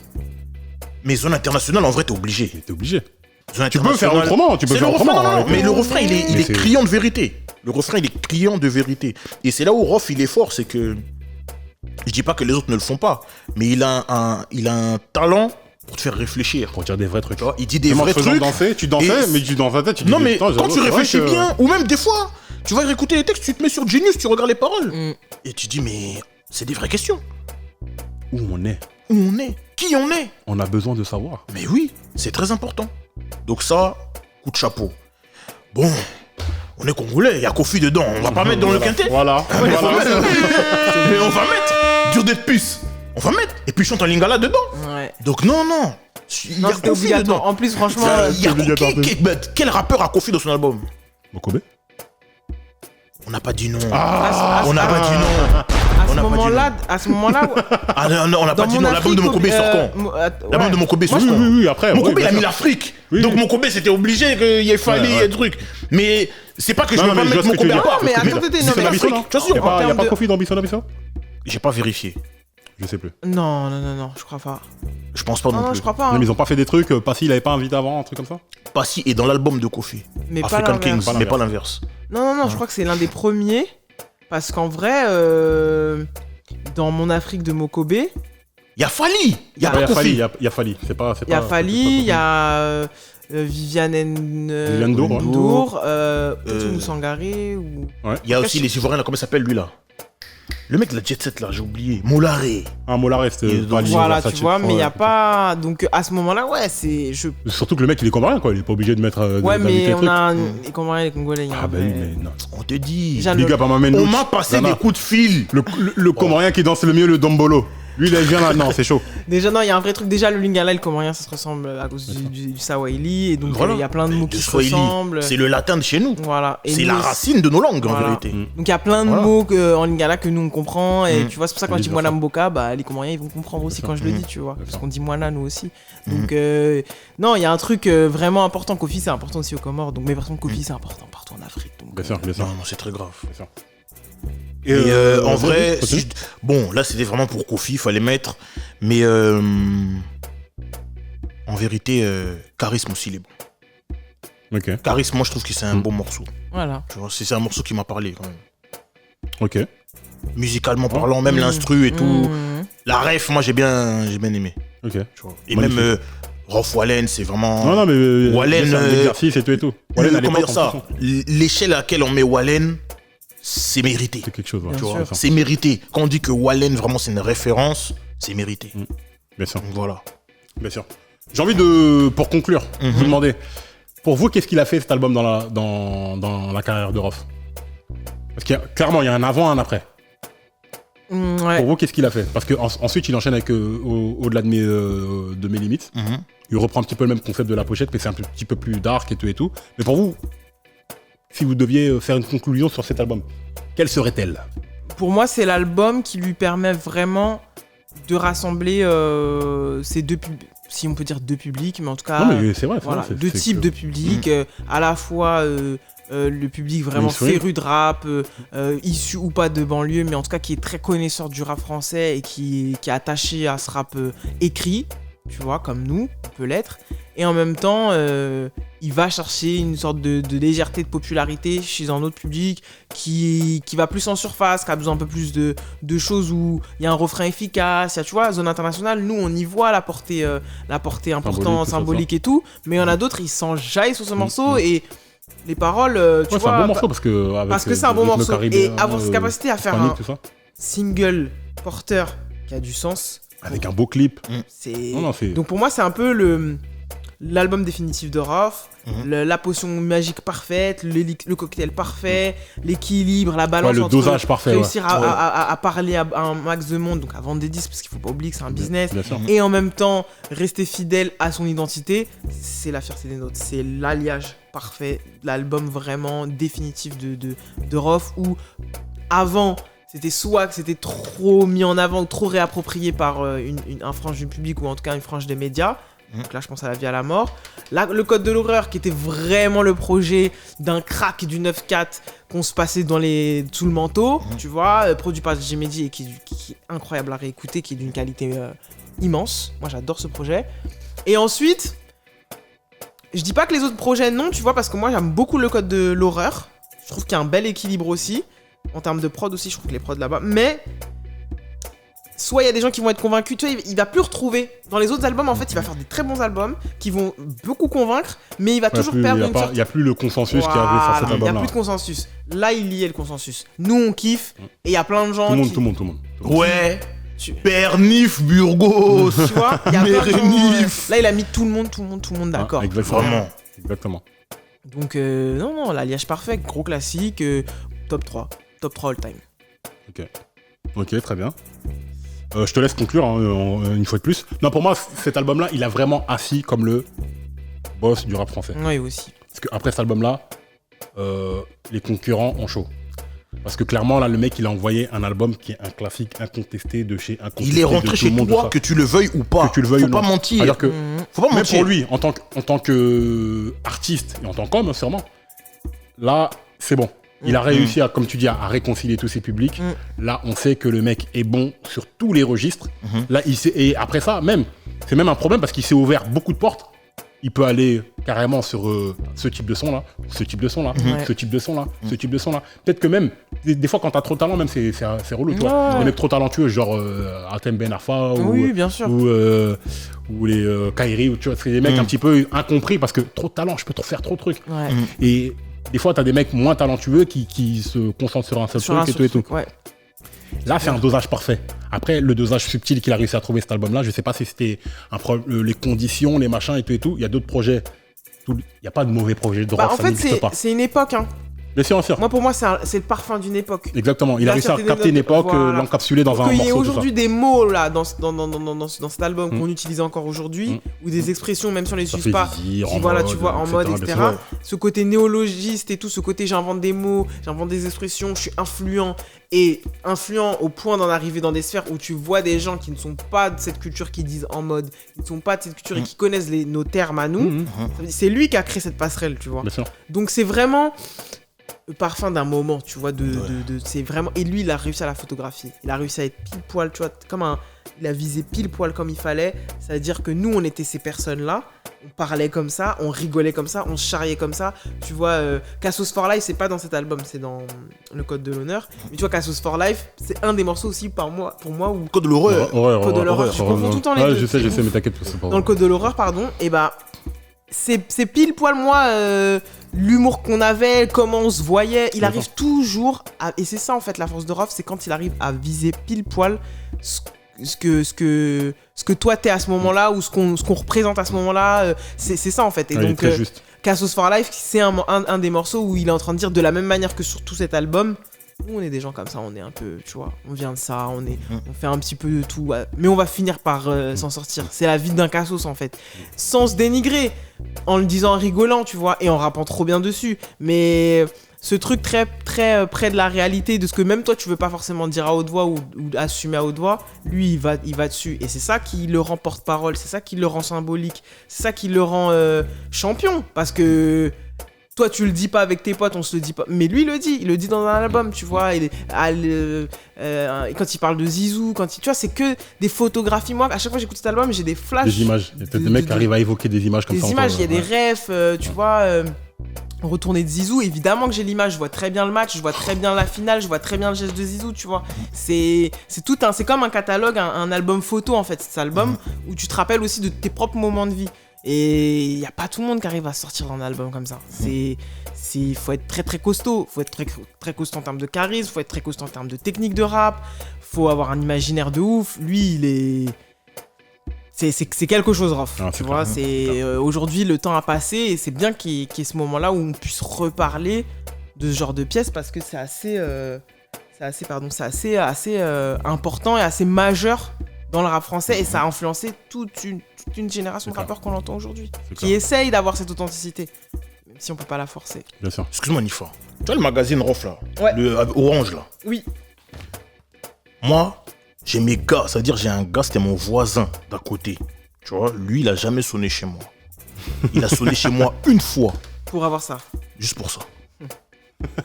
Mais zone internationale, en vrai, t'es obligé. T'es obligé. Tu peux faire autrement. Mais le refrain, il est criant de vérité. Le refrain, il est criant de vérité. Et c'est là où Rof, il est fort, c'est que... Je dis pas que les autres ne le font pas, mais il a un talent pour te faire réfléchir. Pour dire des vrais trucs. Il dit des vrais trucs. Tu dansais, mais dans ta tête, tu dis... Non, mais quand tu réfléchis bien, ou même des fois, tu vas écouter les textes, tu te mets sur Genius, tu regardes les paroles. Et tu dis, mais c'est des vraies questions. Où on est? Qui on est? On a besoin de savoir. Mais oui, c'est très important. Donc ça, coup de chapeau. Bon, on est congolais, il y a Kofi dedans, on va pas mettre dans le quintet. Voilà. Mais on va mettre dur d'être puce. On va mettre. Et puis chante en lingala dedans. Ouais. Donc non. Il y a c'était Kofi obligatoire. dedans. En plus, franchement, Il y a quel rappeur a Kofi dans son album? Mokobe. On n'a pas dit non. on n'a pas dit non. À ce moment-là, on n'a pas dit non. L'album de Mokobe sort quand? L'album de Mokobe sort quand? Oui, après. Mokobe, il a mis l'Afrique. Donc Mokobe, c'était obligé qu'il y ait fallu des trucs. Mais c'est pas que je veux pas mettre Mokobe à part. mais attends, il n'y a pas Kofi dans Bisson Abissa? J'ai pas vérifié. Je sais plus. Non, je crois pas. Je pense pas non plus. Je crois pas. Mais ils ont pas fait des trucs, Passy, il avait pas invité avant, un truc comme ça? Passy est dans l'album de Kofi. Mais African Kings, mais pas l'inverse. Non, je crois que c'est l'un des premiers. Parce qu'en vrai, Dans Mon Afrique de Mokobe. Il y a Fally. Il y a Fally. Il y a Fally. Il y a Fally, il y a Viviane Ndour, peut-être Moussangare ou... Il y a aussi les Ivoiriens, comment il s'appelle lui là? Le mec de la Jet Set là, j'ai oublié. Molaré. Molaré, c'était... Voilà, tu vois, mais il n'y a pas... Donc à ce moment-là, ouais, c'est... Surtout que le mec, il est comorien, quoi. Il est pas obligé de mettre... Ouais, mais on a les Comoriens et les Congolais. Ah bah oui, mais non. On te dit... Big up à ma main. On m'a passé des coups de fil. Le Comorien qui danse le mieux, le Dombolo. Lui, il vient là, non, c'est chaud. Déjà, non, il y a un vrai truc. Déjà, le Lingala et le Comorien, ça se ressemble à cause du Swahili. Et donc, il y a plein de mots qui se ressemblent. C'est le latin de chez nous. Voilà. C'est la racine de nos langues, en vérité. Donc, il y a plein de mots en Lingala que nous, on comprend. Et tu vois, c'est pour ça que quand je dis Mwana Mboka, bah, les Comoriens, ils vont comprendre aussi quand je le dis, tu vois. Parce qu'on dit Mwana, nous aussi. Donc, non, il y a un truc vraiment important. Kofi, c'est important aussi aux Comores. Donc, mais par contre, Kofi, c'est important partout en Afrique. Bien sûr, bien sûr. Non, c'est très grave. Bien sûr. Et en vrai, bon, là c'était vraiment pour Kofi, il fallait mettre, mais en vérité, Charisme aussi il est bon. Ok. Charisme, moi je trouve que c'est un bon morceau. Voilà. Tu vois, c'est un morceau qui m'a parlé quand même. Ok. Musicalement parlant, même l'instru et tout. La ref, moi j'ai bien aimé. Ok. Tu vois. Et même Rof Wallen, c'est vraiment. Non, mais. Wallen. L'exercice et tout et tout. Wallen, comment dire ça? L'échelle à laquelle on met Wallen. C'est mérité. C'est quelque chose, tu vois. C'est mérité. Quand on dit que Wallen, vraiment, c'est une référence, c'est mérité. Bien sûr. Donc, voilà. Bien sûr. J'ai envie de, pour conclure, vous demander, pour vous, qu'est-ce qu'il a fait cet album dans la carrière de Rof? Parce qu'il y a, clairement, il y a un avant, un après. Ouais. Pour vous, qu'est-ce qu'il a fait? Parce qu'ensuite, il enchaîne avec Au-delà de mes limites. Il reprend un petit peu le même concept de la pochette, mais c'est un petit peu plus dark et tout et tout. Mais pour vous, si vous deviez faire une conclusion sur cet album, quelle serait-elle? Pour moi, c'est l'album qui lui permet vraiment de rassembler ces deux publics, si on peut dire deux publics, mais en tout cas, non, mais c'est vrai, voilà, deux types de publics, à la fois le public vraiment féru de rap, issu ou pas de banlieue, mais en tout cas qui est très connaisseur du rap français et qui est attaché à ce rap écrit, tu vois, comme nous, on peut l'être. Et en même temps, il va chercher une sorte de légèreté, de popularité chez un autre public qui va plus en surface, qui a besoin un peu plus de choses où il y a un refrain efficace. Tu vois, Zone Internationale, nous, on y voit la portée importante, symbolique et tout. Mais il y en a d'autres, ils s'enjaillent sur ce morceau et les paroles, tu vois... C'est un bon morceau parce que c'est un bon morceau. Et avoir cette capacité à faire un single porteur qui a du sens... Avec un beau clip. Donc pour moi, c'est un peu l'album définitif de Rof, la potion magique parfaite, le cocktail parfait, l'équilibre, la balance le entre dosage parfait, réussir à parler à un max de monde, donc à vendre des disques, parce qu'il faut pas oublier que c'est un business, et en même temps rester fidèle à son identité. C'est la fierté des nôtres, c'est l'alliage parfait, l'album vraiment définitif de Rof, où avant... C'était soit que c'était trop mis en avant ou trop réapproprié par un frange du public ou en tout cas une frange des médias. Donc là, je pense à La Vie à la Mort. Là, le Code de l'horreur, qui était vraiment le projet d'un crack du 9-4 qu'on se passait sous le manteau, tu vois, produit par DJ Mehdi et qui est incroyable à réécouter, qui est d'une qualité immense. Moi, j'adore ce projet. Et ensuite, je dis pas que les autres projets non, tu vois, parce que moi, j'aime beaucoup le Code de l'horreur. Je trouve qu'il y a un bel équilibre aussi. En termes de prod aussi, je trouve que les prods là-bas. Mais, soit il y a des gens qui vont être convaincus, tu vois, il va plus retrouver. Dans les autres albums, en fait, il va faire des très bons albums qui vont beaucoup convaincre, mais il va toujours perdre une sorte... Il n'y a plus le consensus qu'il y avait sur cet album-là. Il n'y a plus de consensus. Là, il y a le consensus. Nous, on kiffe, et il y a plein de gens Tout le monde. Ouais. Père Nif, Burgos. Tu vois, il y a plein de gens... Là, il a mis tout le monde d'accord. Exactement. Exactement. Donc, non, l'alliage parfait, gros classique, top 3 all time. Ok, très bien. Je te laisse conclure une fois de plus. Non, pour moi, cet album-là, il a vraiment assis comme le boss du rap français. Oui, aussi. Parce qu'après cet album-là, les concurrents ont chaud. Parce que clairement, là, le mec, il a envoyé un album qui est un classique incontesté de chez incontesté. Il est rentré chez toi, que tu le veuilles ou pas. Que tu le veuilles Faut pas mentir. Alors que, faut pas même mentir. pour lui, en tant qu'artiste et en tant qu'homme, sûrement, là, c'est bon. Il a réussi à, comme tu dis, à réconcilier tous ses publics. Là, on sait que le mec est bon sur tous les registres. Là, et après ça, c'est même un problème parce qu'il s'est ouvert beaucoup de portes il peut aller carrément sur ce type de son là, ce type de son là, ce type de son là, ce type de son là. Peut-être que même, des fois quand t'as trop de talent, même c'est relou, tu vois. Les mecs trop talentueux, genre Atem Ben Arfa bien sûr. ou les Kairi, ou tu vois, c'est des mecs un petit peu incompris parce que trop de talent, je peux faire trop de trucs. Ouais. Et des fois, t'as des mecs moins talentueux qui se concentrent sur un seul truc et tout. Ouais. Là, c'est un dosage parfait. Après, le dosage subtil qu'il a réussi à trouver cet album-là, je sais pas si c'était les conditions, les machins et tout. Il y a d'autres projets. Il n'y a pas de mauvais projet de rock, ça n'existe pas. C'est une époque, hein. Bien sûr. Moi, pour moi, c'est le parfum d'une époque. Exactement. Il a réussi à capter une époque, l'encapsuler dans un morceau. Il y a aujourd'hui des mots là dans cet album qu'on utilise encore aujourd'hui, ou des expressions même si on les utilise pas, en mode, etc. Ce côté néologiste et tout, ce côté j'invente des mots, j'invente des expressions, je suis influent au point d'en arriver dans des sphères où tu vois des gens qui ne sont pas de cette culture qui disent en mode, qui ne sont pas de cette culture et qui connaissent nos termes à nous. C'est lui qui a créé cette passerelle, tu vois. Donc c'est vraiment le parfum d'un moment, tu vois, c'est vraiment... Et lui, il a réussi à la photographier. Il a réussi à être pile poil, tu vois, il a visé pile poil comme il fallait. Ça veut dire que nous, on était ces personnes-là. On parlait comme ça, on rigolait comme ça, on se charriait comme ça. Tu vois, Cassos for Life, c'est pas dans cet album, c'est dans le Code de l'honneur. Mais tu vois, Cassos for Life, c'est un des morceaux aussi pour moi où... Code de l'horreur. Code de l'horreur, je confonds tout le temps les deux. Je sais, mais t'inquiète pas. Dans le Code de l'horreur, pardon, et bah... C'est pile poil moi l'humour qu'on avait, comment on se voyait, il arrive toujours à, et c'est ça en fait la force de Rof, c'est quand il arrive à viser pile poil ce que toi t'es à ce moment-là ou ce qu'on représente à ce moment-là, c'est ça en fait. Et donc Cassos for Life, c'est un des morceaux où il est en train de dire de la même manière que sur tout cet album. Nous, on est des gens comme ça, on est un peu, tu vois, on vient de ça, on fait un petit peu de tout, mais on va finir par s'en sortir. C'est la vie d'un Cassos, en fait. Sans se dénigrer, en le disant en rigolant, tu vois, et en rappant trop bien dessus. Mais ce truc très, très près de la réalité, de ce que même toi, tu veux pas forcément dire à haute voix ou assumer à haute voix, lui, il va dessus. Et c'est ça qui le rend porte-parole, c'est ça qui le rend symbolique, c'est ça qui le rend champion. Parce que... Toi, tu le dis pas avec tes potes, on se le dit pas. Mais lui, il le dit dans un album, tu vois. Quand il parle de Zizou, tu vois, c'est que des photographies. Moi, à chaque fois que j'écoute cet album, j'ai des flashs. Des images. Il y a des mecs qui arrivent à évoquer des images comme ça. Des images, il y a des refs, tu vois. Retourner de Zizou, évidemment que j'ai l'image, je vois très bien le match, je vois très bien la finale, je vois très bien le geste de Zizou, tu vois. C'est comme un catalogue, un album photo en fait, cet album, où tu te rappelles aussi de tes propres moments de vie. Et il n'y a pas tout le monde qui arrive à sortir un album comme ça. Faut être très très costaud. Faut être très, très costaud en termes de charisme. Faut être très costaud en termes de technique de rap. Faut avoir un imaginaire de ouf. Lui, il est... C'est quelque chose, Rof. Tu vois, aujourd'hui, le temps a passé et c'est bien qu'il y ait ce moment-là où on puisse reparler de ce genre de pièces parce que c'est assez important et assez majeur dans le rap français et ça a influencé toute une génération de rappeurs qu'on entend aujourd'hui qui essayent d'avoir cette authenticité même si on peut pas la forcer. Bien sûr. Excuse-moi Nifa, tu vois le magazine Rof là, le orange là. Oui. Moi j'ai mes gars, c'est-à-dire j'ai un gars, c'était mon voisin d'à côté. Tu vois, lui il a jamais sonné chez moi. Il a sonné chez moi une fois. Pour avoir ça. Juste pour ça.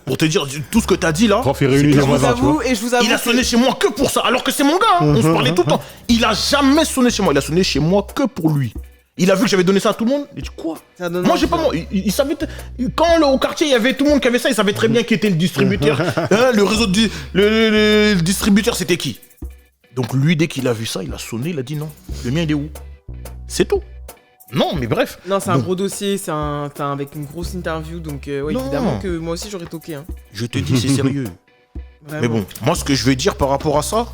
Pour te dire tout ce que t'as dit là. Je vous avoue. Il a sonné chez moi que pour ça, alors que c'est mon gars. On se parlait tout le temps. Il a jamais sonné chez moi. Il a sonné chez moi que pour lui. Il a vu que j'avais donné ça à tout le monde. Il dit quoi? Moi j'ai pas. Il savait. Quand au quartier il y avait tout le monde qui avait ça, il savait très bien qui était le distributeur. Le réseau de le distributeur c'était qui? Donc lui dès qu'il a vu ça, il a sonné, il a dit non. Le mien il est où? C'est tout. Non, mais bref. Non, c'est un gros dossier, avec une grosse interview, donc évidemment que moi aussi j'aurais toqué. Hein. Je te dis, c'est sérieux. Vraiment. Mais bon, moi ce que je veux dire par rapport à ça,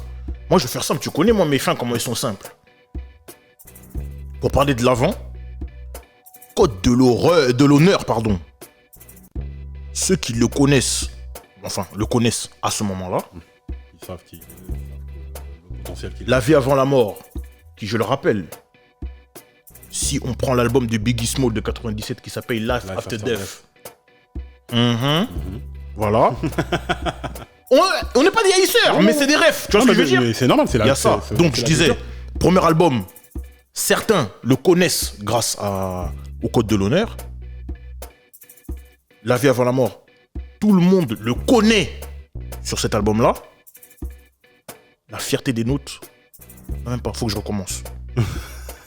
moi je vais faire simple. Tu connais moi mes fins, comment ils sont simples. Pour parler de l'avant, Code de l'honneur, pardon. Ceux qui le connaissent à ce moment-là. Ils savent le potentiel qu'il a. La vie avant la mort, qui je le rappelle. Si on prend l'album de Biggie Small de 97 qui s'appelle Life After Death. Voilà. On n'est pas des haïsseurs, mais c'est des refs. Tu vois ce que je veux dire? C'est normal, c'est là. Il y a ça. Donc je disais, premier album, certains le connaissent grâce au Code de l'honneur. La vie avant la mort, tout le monde le connaît sur cet album-là. La fierté des nôtres, non, même pas, faut que je recommence.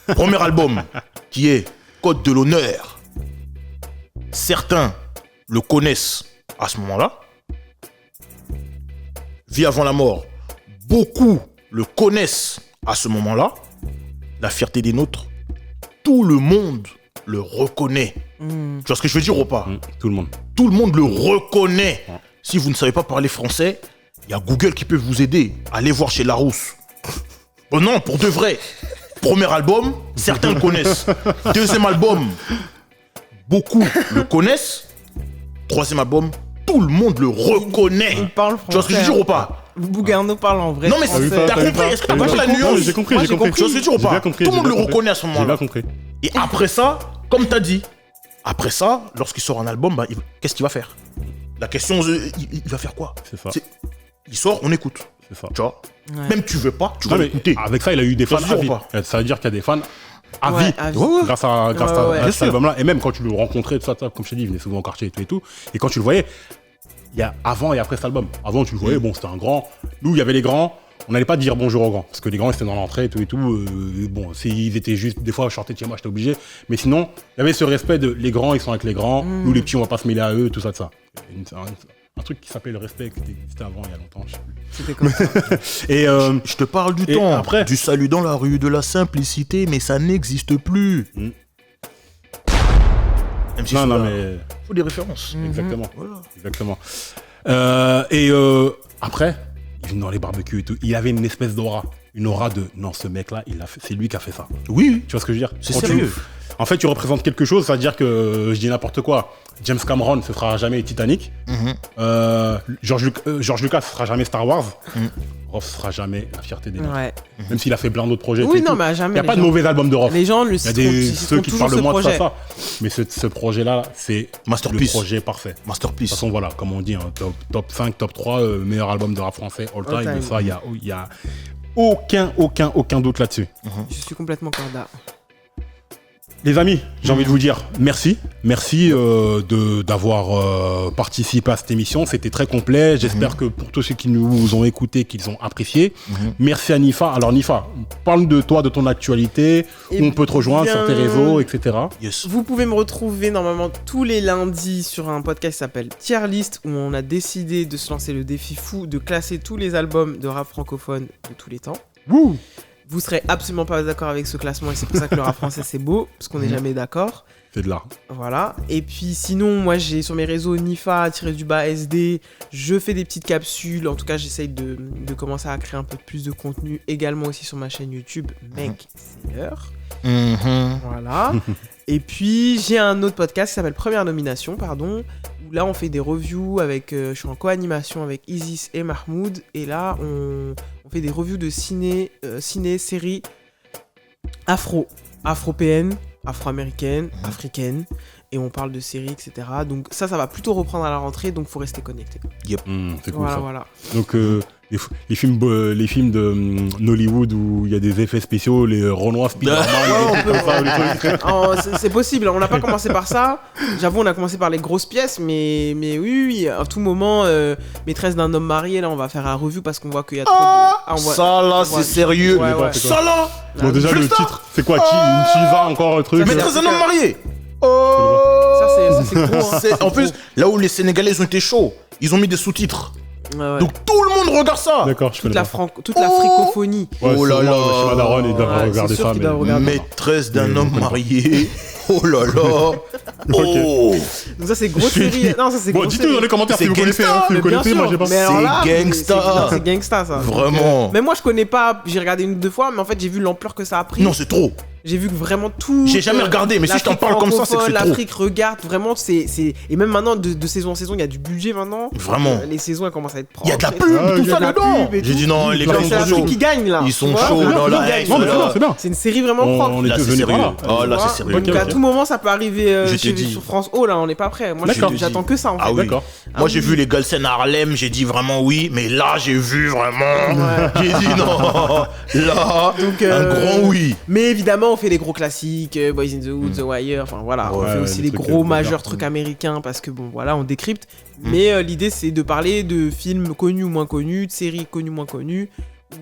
Premier album qui est code de l'honneur. Certains le connaissent à ce moment-là. Vie avant la mort, beaucoup le connaissent à ce moment-là. La fierté des nôtres, tout le monde le reconnaît. Tu vois ce que je veux dire ou pas? Tout le monde. Tout le monde le reconnaît. Si vous ne savez pas parler français, il y a Google qui peut vous aider. Allez voir chez Larousse. Oh non, pour de vrai. Premier album, certains le connaissent. Deuxième album, beaucoup le connaissent. Troisième album, tout le monde le reconnaît. Il parle français. Tu vois ce que je veux dire ou pas? Bougarno parle en vrai. Non mais français. t'as compris? Est-ce que t'as compris la nuance? J'ai compris. Tu vois ce que je veux dire ou J'ai pas? bien compris, Tout le monde j'ai le bien reconnaît à ce J'ai moment-là. bien compris. Et après ça, comme t'as dit, après ça, lorsqu'il sort un album, bah, qu'est-ce qu'il va faire? La question, il va faire quoi? C'est ça. Il sort, on écoute. C'est ça. Tu vois? Ouais. Même tu veux pas, tu vas Non, mais l'écouter. avec ça, il a eu des fans Ça se à dit vie. ou pas? Ça veut dire qu'il y a des fans à Ouais, vie. à vie. Grâce à Ouais. à cet album-là. Et même quand tu le rencontrais, tout ça, comme je t'ai dit, il venait souvent au quartier et tout. Et quand tu le voyais, il y a avant et après cet album. Avant, tu le voyais, bon, c'était un grand. Nous, il y avait les grands. On n'allait pas dire bonjour aux grands. Parce que les grands, ils étaient dans l'entrée et tout. Bon, s'ils étaient juste. Des fois, je sortais de chez moi, j'étais obligé. Mais sinon, il y avait ce respect de les grands, ils sont avec les grands. Nous, les petits, on va pas se mêler à eux, tout ça, de ça. Un truc qui s'appelle le respect, c'était avant, il y a longtemps, je sais plus. C'était comme ça. Et Je te parle du Et temps, après du salut dans la rue, de la simplicité, mais ça n'existe plus. Même si non, cela- mais. faut des références. Exactement. Voilà. Exactement. Après, il vient dans les barbecues et tout. Il avait une espèce d'aura. Une aura de non, ce mec-là, c'est lui qui a fait ça. Oui, Tu vois ce que je veux dire? c'est Quand sérieux. En fait, tu représentes quelque chose, ça veut dire que je dis n'importe quoi. James Cameron, ce sera jamais Titanic. George Lucas, ce sera jamais Star Wars. Ross, ce sera jamais la fierté des nôtres. Ouais. Même s'il a fait plein d'autres projets. Oui, et non, tout. mais à Il jamais. n'y a les pas de gens- mauvais album de Ross. Les gens le Il y a ceux qui toujours parlent ce moins de projet. ça. Mais ce projet-là, c'est le Masterpiece. projet parfait. De Masterpiece. toute façon, voilà, comme on dit, hein, top 5, top 3, meilleur album de rap français all time. time. Ça, il y a aucun doute là-dessus. Je suis complètement corda. Les amis, j'ai envie de vous dire merci. Merci d'avoir participé à cette émission. C'était très complet. J'espère que pour tous ceux qui nous ont écoutés, qu'ils ont apprécié. Merci à Nifa. Alors Nifa, parle de toi, de ton actualité, où on peut te rejoindre sur tes réseaux, etc. Yes. Vous pouvez me retrouver normalement tous les lundis sur un podcast qui s'appelle Tier List, où on a décidé de se lancer le défi fou de classer tous les albums de rap francophone de tous les temps. Wouh! Vous serez absolument pas d'accord avec ce classement et c'est pour ça que le rap français c'est beau, parce qu'on n'est jamais d'accord. C'est de l'art. Voilà. Et puis sinon, moi j'ai sur mes réseaux Nifa-SD, je fais des petites capsules. En tout cas, j'essaye de commencer à créer un peu plus de contenu également aussi sur ma chaîne YouTube. Mec, c'est l'heure. Voilà. Et puis j'ai un autre podcast qui s'appelle Première Nomination, où là on fait des reviews avec, je suis en co-animation avec Isis et Mahmoud, et là on fait des reviews de ciné, séries afropéennes, afro-américaines, africaines, et on parle de séries, etc. Donc ça va plutôt reprendre à la rentrée, donc faut rester connecté. C'est cool Voilà, ça. voilà. Donc les films de Nollywood où il y a des effets spéciaux, les Renois, Spider-Man, Ouais, comme ça, les trucs. C'est possible, on n'a pas commencé par ça. J'avoue, on a commencé par les grosses pièces, mais oui, à tout moment, maîtresse d'un homme marié, là, on va faire un review parce qu'on voit qu'il y a trop de... Ça là, c'est sérieux. Ouais, ouais. Ça là, Bon, déjà, Je le le sors. titre, c'est quoi? Une Chiva, encore un truc? Ça, maîtresse d'un homme marié. Ça, c'est gros. Hein. En plus, là où les Sénégalais ont été chauds, ils ont mis des sous-titres. Ouais. Donc tout le monde regarde ça. D'accord, je connais pas. Toute la francophonie. Ouais, Oh là sûrement, là. chez Madaron, ils doivent Ouais, regarder c'est sûr ça. qu'ils mais- doivent regarder. Maîtresse d'un Mais homme je connais pas. marié. Oh là là. Oh. Donc ça, c'est grosse série. Non, ça, c'est Bon, grosse dites-nous dans série. les commentaires si C'est vous connaissez. gangsta, Si vous Mais bien connaissez, moi, sûr. j'ai pas. Mais alors là, C'est gangsta. non, c'est gangsta, ça. Vraiment. Mais moi, je connais pas. J'ai regardé une ou deux fois, mais en fait, j'ai vu l'ampleur que ça a pris. Non, c'est trop. J'ai vu que vraiment tout. J'ai jamais regardé, mais si je t'en parle comme ça, c'est que c'est trop. L'Afrique regarde vraiment, c'est et même maintenant de saison en saison, il y a du budget maintenant. Vraiment. Les saisons elles commencent à être propres. Il y a de la et pub, Ah, tout il y a ça de la dedans. pub et J'ai tout. dit non, les Genre, gars, c'est ils sont l'Afrique chauds. qui gagne là. Ils sont Tu vois, chauds, l'Afrique non, qui là, gagne. Non, mais c'est là. bien, c'est bien. C'est une série vraiment propre. On Là, était c'est venus par sérieux. là. Oh là, Tu vois. c'est sérieux. Donc Ok, à ok. tout moment, ça peut arriver Je t'ai dit. sur France O là, on n'est pas prêt. Moi, D'accord. j'attends que ça en fait. Ah oui. D'accord. Moi, j'ai vu les Galsen à Harlem, j'ai dit vraiment oui, mais là, j'ai vu vraiment. Ouais. J'ai dit non. Là, Donc, un grand oui. Mais évidemment, on fait les gros classiques, Boys in the Hood, The Wire, enfin voilà, on Ouais, fait aussi des les trucs, gros bizarres. majeurs trucs américains parce que bon voilà, on décrypte. Mais l'idée c'est de parler de films connus ou moins connus, de séries connues ou moins connues,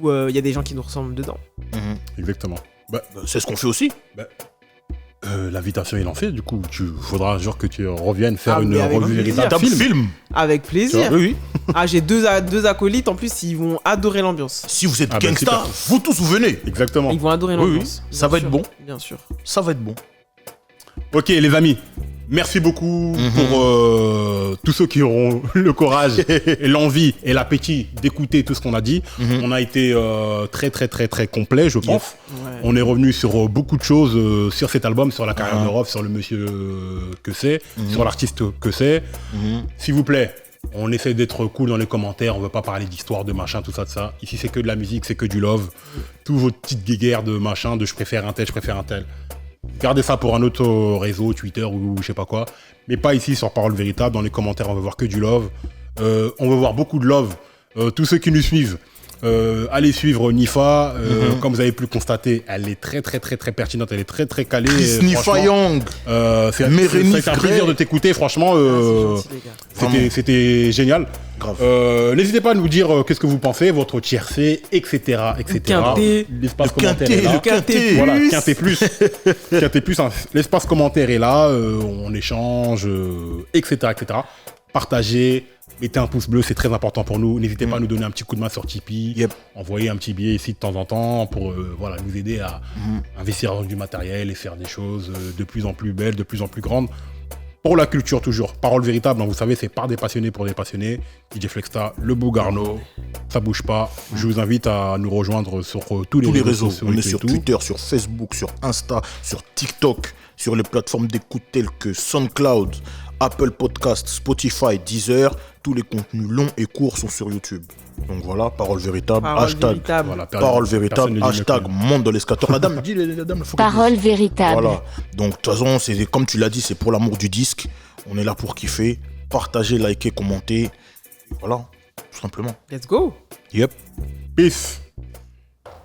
où il y a des gens qui nous ressemblent dedans. Exactement. Bah, C'est ce qu'on fait aussi. L'invitation est lancée, du coup, il faudra un jour que tu reviennes faire une mais avec revue plaisir. véritable film. Avec plaisir. Oui. Ah, j'ai deux acolytes, en plus, ils vont adorer l'ambiance. Si vous êtes Ah, gangsta, super. vous tous vous venez. Exactement. Ils vont adorer Oui, l'ambiance. ça Bien va sûr, être bon. Bien sûr. Ça va être bon. Ok, les amis, merci beaucoup pour tous ceux qui auront le courage et l'envie et l'appétit d'écouter tout ce qu'on a dit. On a été très, très, très, très complet, je pense. Ouais. On est revenu sur beaucoup de choses sur cet album, sur la carrière de Rof, sur le monsieur que c'est, sur l'artiste que c'est. S'il vous plaît, on essaie d'être cool dans les commentaires, on veut pas parler d'histoire, de machin, tout ça, de ça. Ici, c'est que de la musique, c'est que du love. Tous vos petites guéguerres de machin, de je préfère un tel, je préfère un tel. Gardez ça pour un autre réseau, Twitter ou je sais pas quoi. Mais pas ici sur Parole Véritable. Dans les commentaires, on veut voir que du love. On veut voir beaucoup de love. Tous ceux qui nous suivent, allez suivre Nifa. Comme vous avez pu le constater, elle est très très très très pertinente. Elle est très très calée. Nifa Young. C'est un plaisir de t'écouter. Franchement, C'est gentil, les gars. c'était génial. Grave. N'hésitez pas à nous dire qu'est-ce que vous pensez, votre tiercé, etc. Quinté. L'espace Le commentaire quinté, est là. le quinté. Voilà, Quinté plus. Quinté plus, hein. L'espace commentaire est là, on échange, etc. Partagez, mettez un pouce bleu, c'est très important pour nous. N'hésitez pas à nous donner un petit coup de main sur Tipeee. Yep. Envoyez un petit billet ici de temps en temps pour nous aider à investir dans du matériel et faire des choses de plus en plus belles, de plus en plus grandes. Pour la culture toujours, Parole Véritable, hein, vous savez, c'est par des passionnés pour des passionnés. DJ Flexta, le Bougarno, ça bouge pas. Je vous invite à nous rejoindre sur tous les réseaux. On est sur Twitter, sur Facebook, sur Insta, sur TikTok, sur les plateformes d'écoute telles que SoundCloud, Apple Podcast, Spotify, Deezer. Tous les contenus longs et courts sont sur YouTube. Donc voilà, Parole Véritable, Parole hashtag véritable. Voilà, Parole Véritable, personne ne dit hashtag mieux que monde de l'escator. La dame, dis la dame, faut qu'elle Parole dise. véritable. Voilà. Donc de toute façon, c'est comme tu l'as dit, c'est pour l'amour du disque. On est là pour kiffer, partager, liker, commenter. Et voilà, tout simplement. Let's go. Yep. Peace.